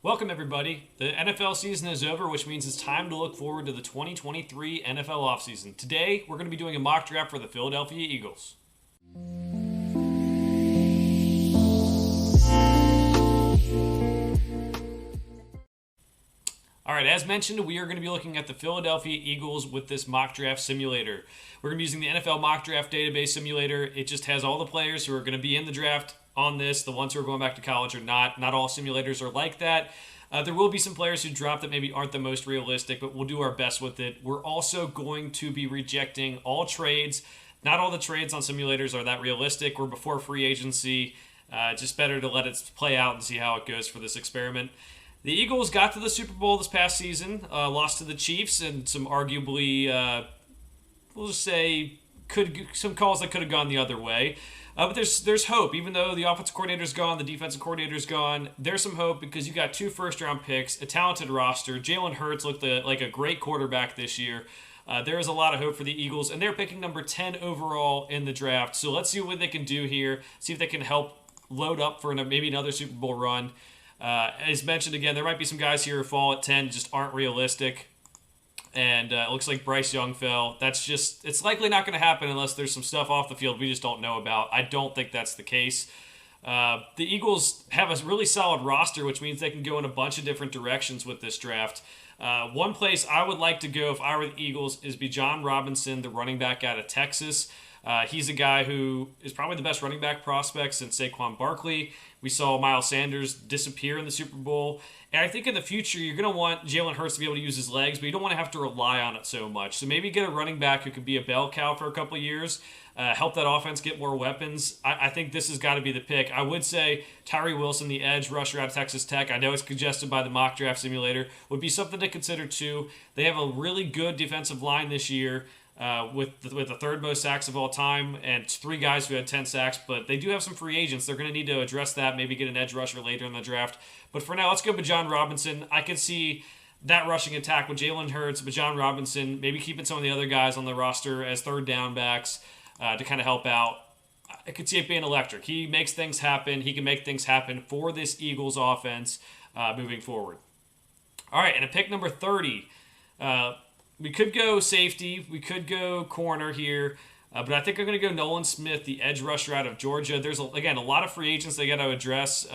Welcome, everybody. The NFL season is over, which means it's time to look forward to the 2023 NFL offseason. Today, we're going to be doing a mock draft for the Philadelphia Eagles. All right, as mentioned, we are going to be looking at the Philadelphia Eagles with this mock draft simulator. We're going to be using the NFL mock draft database simulator. It just has all the players who are going to be in the draft on this. The ones who are going back to college are not. Not all simulators are like that. There will be some players who drop that maybe aren't the most realistic, but we'll do our best with it. We're also going to be rejecting all trades. Not all the trades on simulators are that realistic. We're before free agency. Just better to let it play out and see how it goes for this experiment. The Eagles got to the Super Bowl this past season, lost to the Chiefs, and some arguably, we'll just say, some calls that could have gone the other way. But there's hope. Even though the offensive coordinator's gone, the defensive coordinator's gone, there's some hope because you got 2 first-round picks, a talented roster. Jalen Hurts looked like a great quarterback this year. There is a lot of hope for the Eagles, and they're picking number 10 overall in the draft. So let's see what they can do here, see if they can help load up for maybe another Super Bowl run. As mentioned again, there might be some guys here who fall at 10 just aren't realistic. And it looks like Bryce Young fell. It's likely not going to happen unless there's some stuff off the field we just don't know about. I don't think that's the case. The Eagles have a really solid roster, which means they can go in a bunch of different directions with this draft. One place I would like to go if I were the Eagles is Bijan Robinson, the running back out of Texas. He's a guy who is probably the best running back prospect since Saquon Barkley. We saw Miles Sanders disappear in the Super Bowl. And I think in the future, you're going to want Jalen Hurts to be able to use his legs, but you don't want to have to rely on it so much. So maybe get a running back who could be a bell cow for a couple of years, help that offense get more weapons. I think this has got to be the pick. I would say Tyree Wilson, the edge rusher out of Texas Tech, I know it's congested by the mock draft simulator, would be something to consider too. They have a really good defensive line this year. With the third most sacks of all time and 3 guys who had 10 sacks, but they do have some free agents. They're going to need to address that, maybe get an edge rusher later in the draft. But for now, let's go Bijan Robinson. I could see that rushing attack with Jalen Hurts, Bijan Robinson, maybe keeping some of the other guys on the roster as third down backs to kind of help out. I could see it being electric. He makes things happen. He can make things happen for this Eagles offense moving forward. All right, and at pick number 30, we could go safety. We could go corner here. But I think I'm going to go Nolan Smith, the edge rusher out of Georgia. There's, again, a lot of free agents they got to address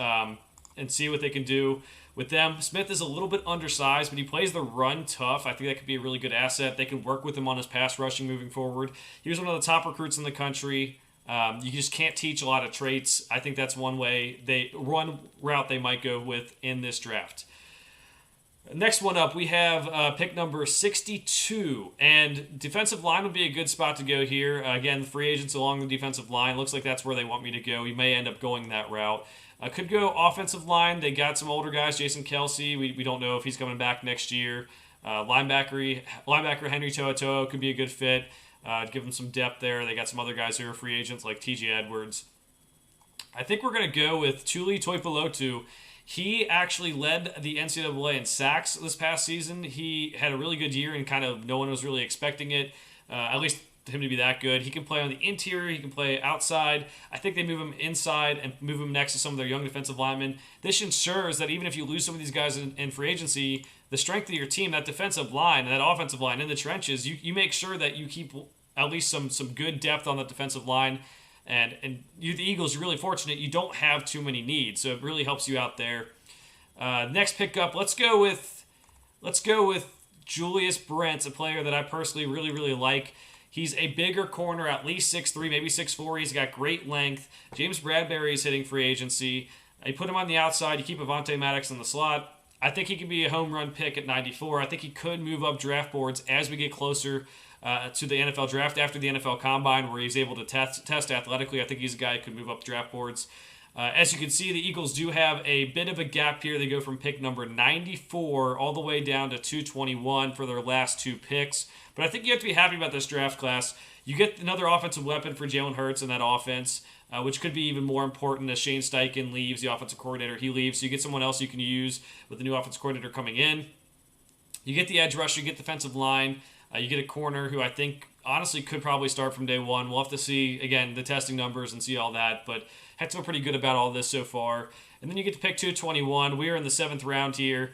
and see what they can do with them. Smith is a little bit undersized, but he plays the run tough. I think that could be a really good asset. They can work with him on his pass rushing moving forward. He was one of the top recruits in the country. You just can't teach a lot of traits. I think that's one route they might go with in this draft. Next one up, we have pick number 62, and defensive line would be a good spot to go here. Again, free agents along the defensive line. Looks like that's where they want me to go. We may end up going that route. Could go offensive line. They got some older guys. Jason Kelsey, we don't know if he's coming back next year. Linebacker Henry To'oTo'o could be a good fit. Give them some depth there. They got some other guys who are free agents like T.J. Edwards. I think we're going to go with Tuli Tuipulotu. He actually led the NCAA in sacks this past season. He had a really good year, and kind of no one was really expecting it, at least him to be that good. He can play on the interior. He can play outside. I think they move him inside and move him next to some of their young defensive linemen. This ensures that even if you lose some of these guys in free agency, the strength of your team, that defensive line and that offensive line in the trenches, you make sure that you keep at least some good depth on the defensive line. And you, the Eagles, you're really fortunate. You don't have too many needs, so it really helps you out there. Next pickup, let's go with Julius Brents, a player that I personally really like. He's a bigger corner, at least 6'3", maybe 6'4". He's got great length. James Bradbury is hitting free agency. You put him on the outside. You keep Avonte Maddox in the slot. I think he could be a home run pick at 94. I think he could move up draft boards as we get closer to the NFL draft after the NFL Combine, where he's able to test athletically. I think he's a guy who could move up draft boards. As you can see, the Eagles do have a bit of a gap here. They go from pick number 94 all the way down to 221 for their last 2 picks. But I think you have to be happy about this draft class. You get another offensive weapon for Jalen Hurts in that offense, which could be even more important as Shane Steichen leaves, the offensive coordinator. He leaves, so you get someone else you can use with the new offensive coordinator coming in. You get the edge rusher, you get defensive line, you get a corner who I think honestly could probably start from day one. We'll have to see, again, the testing numbers and see all that, but I feel pretty good about all this so far. And then you get to pick 221. We are in the 7th round here.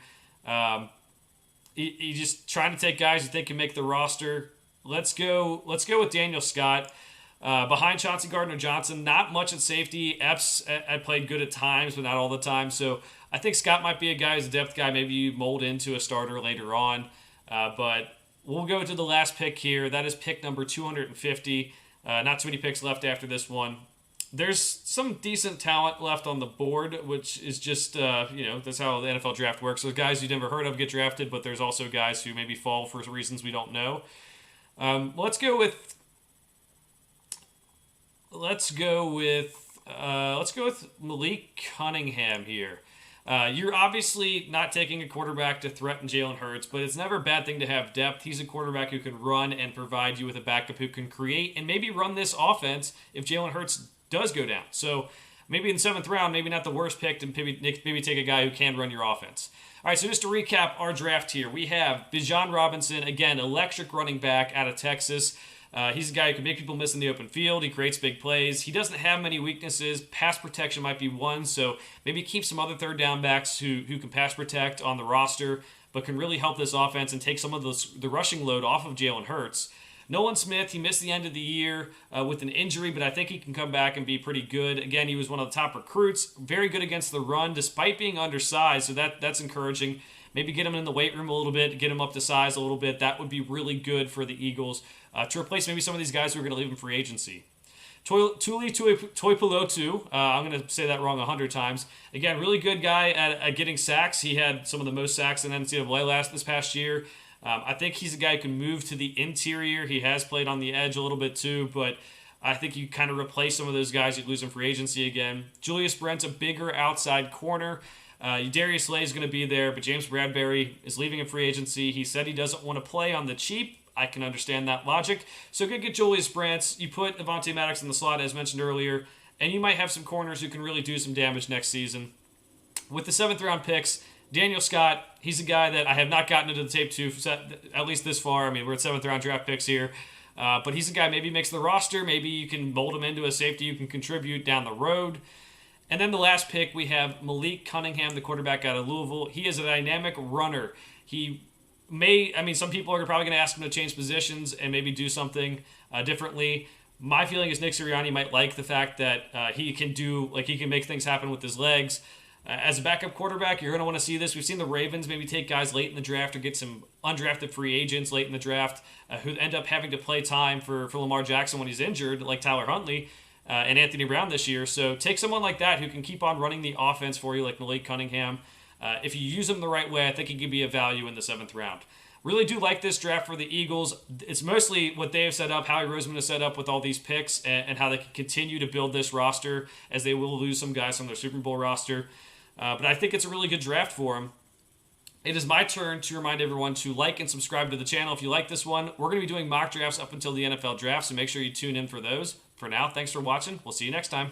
You just trying to take guys you think can make the roster. Let's go with Daniel Scott. Behind Chauncey Gardner-Johnson, not much at safety. Epps I played good at times, but not all the time. So I think Scott might be a guy who's a depth guy. Maybe you mold into a starter later on. But we'll go to the last pick here. That is pick number 250. Not too many picks left after this one. There's some decent talent left on the board, which is just, that's how the NFL draft works. So guys you never heard of get drafted, but there's also guys who maybe fall for reasons we don't know. Let's go with Malik Cunningham here. You're obviously not taking a quarterback to threaten Jalen Hurts, but it's never a bad thing to have depth. He's a quarterback who can run and provide you with a backup who can create and maybe run this offense if Jalen Hurts does go down. So maybe in the 7th round, maybe not the worst pick to maybe take a guy who can run your offense. All right, so just to recap our draft here, we have Bijan Robinson, again, electric running back out of Texas. He's a guy who can make people miss in the open field. He creates big plays. He doesn't have many weaknesses. Pass protection might be one, so maybe keep some other third down backs who can pass protect on the roster, but can really help this offense and take some of the rushing load off of Jalen Hurts. Nolan Smith, he missed the end of the year with an injury, but I think he can come back and be pretty good. Again, he was one of the top recruits. Very good against the run, despite being undersized, so that's encouraging. Maybe get him in the weight room a little bit, get him up to size a little bit. That would be really good for the Eagles to replace maybe some of these guys who are going to leave in free agency. Tuli Tuipulotu, I'm going to say that wrong 100 times. Again, really good guy at getting sacks. He had some of the most sacks in NCAA this past year. I think he's a guy who can move to the interior. He has played on the edge a little bit too, but I think you kind of replace some of those guys you'd lose in free agency again. Julius Brent's a bigger outside corner. Darius Slay is going to be there, but James Bradbury is leaving in free agency. He said he doesn't want to play on the cheap. I can understand that logic. So go get Julius Brents. You put Avonte Maddox in the slot, as mentioned earlier, and you might have some corners who can really do some damage next season. With the 7th round picks, Daniel Scott, he's a guy that I have not gotten into the tape to, at least this far. I mean, we're at 7th round draft picks here. But he's a guy, maybe makes the roster. Maybe you can mold him into a safety who can contribute down the road. And then the last pick, we have Malik Cunningham, the quarterback out of Louisville. He is a dynamic runner. Some people are probably going to ask him to change positions and maybe do something differently. My feeling is Nick Sirianni might like the fact that he can make things happen with his legs. As a backup quarterback, you're going to want to see this. We've seen the Ravens maybe take guys late in the draft or get some undrafted free agents late in the draft who end up having to play time for Lamar Jackson when he's injured, like Tyler Huntley and Anthony Brown this year. So take someone like that who can keep on running the offense for you, like Malik Cunningham. If you use him the right way, I think he could be a value in the 7th round. Really do like this draft for the Eagles. It's mostly what they have set up, Howie Roseman has set up with all these picks, and how they can continue to build this roster as they will lose some guys from their Super Bowl roster. But I think it's a really good draft for them. It is my turn to remind everyone to like and subscribe to the channel if you like this one. We're going to be doing mock drafts up until the NFL draft, so make sure you tune in for those. For now, thanks for watching. We'll see you next time.